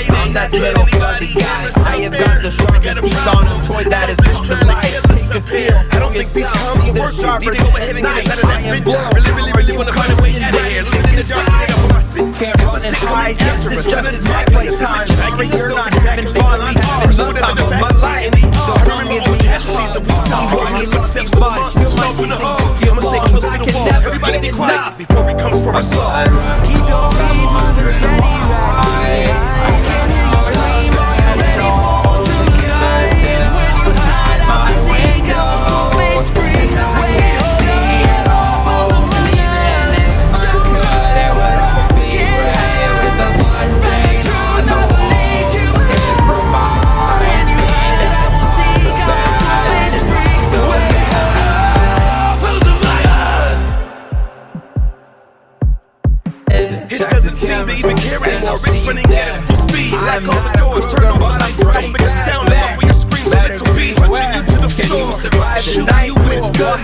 I'm that little fuzzy guy. I have got the sharpest teeth on a toy that is come to life. Take a feel. I don't think these comms are working. Need to go ahead and get us out of that bitch. Really wanna find a way out of here. Listen in the dark, nigga, for my sit. Can't run and hide. Yes, this just is my playtime. Sorry, you're not having fun. I'm having the time of my life. So don't give me casualties that we saw. Any footsteps of mine, still slow from the hole. Feel mistaken, close to the wall. Everybody be quiet before he comes for us all. Keep your feet moving steady, right? I can hear you scream. Are you ready for the lies? When you hide, I will sing. Come on, please breathe. Wait, hold up. Move among us. So good. Can't hide. Find the truth. I will lead you. When you hide, I will sing. Come on, please breathe. Wait, hold up. Move the liars. It doesn't seem to even care anymore. It's running at us full speed. Like all the doors, turn on the lights. Don't make a sound enough when your screams a little beat. Punching you to the floor, shooting you with its gun.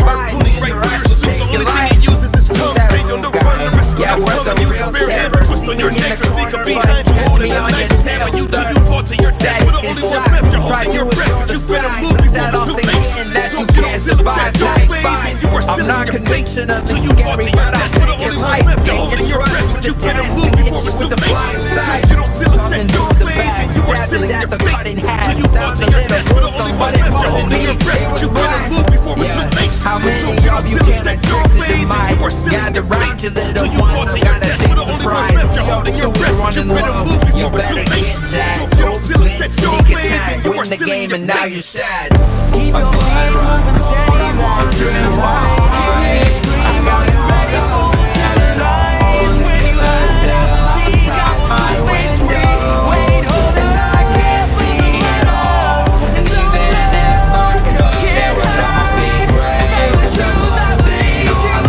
Harpooning right through your suit. The only thing it uses is tongue. Stay on the run, the risk of the tongue. Use a bare hand to twist on your neck or sneak up behind you, holding a knife, stabbing you till you fall to your death. But the only one's left, you're holding your breath. But you better move before it's too late. So if you don't seal up that doorway, then you are sealing your fate till you fall to your death. But the only one's left, you're holding your breath. But you better move before it's too late. So if you don't seal up that doorway, then you are sealing your fate till you fall to your death. But the only one's left, you're holding your breath. But you better move before it's too late. So if you don't seal up that doorway, then you are sealing your fate till you fall to your death. But the only one's left, you're holding your breath. But you better move before it's too late. So if you don't seal up that doorway, then you are sealing your fate. Sad. Keep your feet moving steady, right? Can hear you scream. Are you ready for the lies? When you hide, I will see. Come on, please breathe. Wait, hold up. I can't see it all. So let it fall. Can't hide. Find the truth. I will lead you.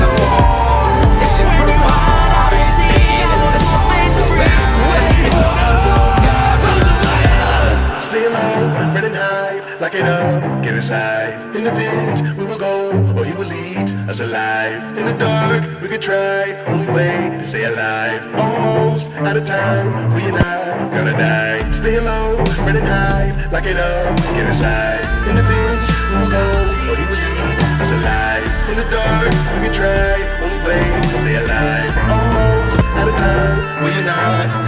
When you hide, I will see. Come on, please breathe. Wait, hold up. Stay alone, running high, lock it up, get inside. In the pit, we will go, or he will lead us alive. In the dark, we could try, only way to stay alive. Almost out of time, we and I gonna die. Stay alone, running high, lock it up, get inside. In the pit, we will go, or he will lead us alive. In the dark, we could try, only way to stay alive. Almost out of time, we and I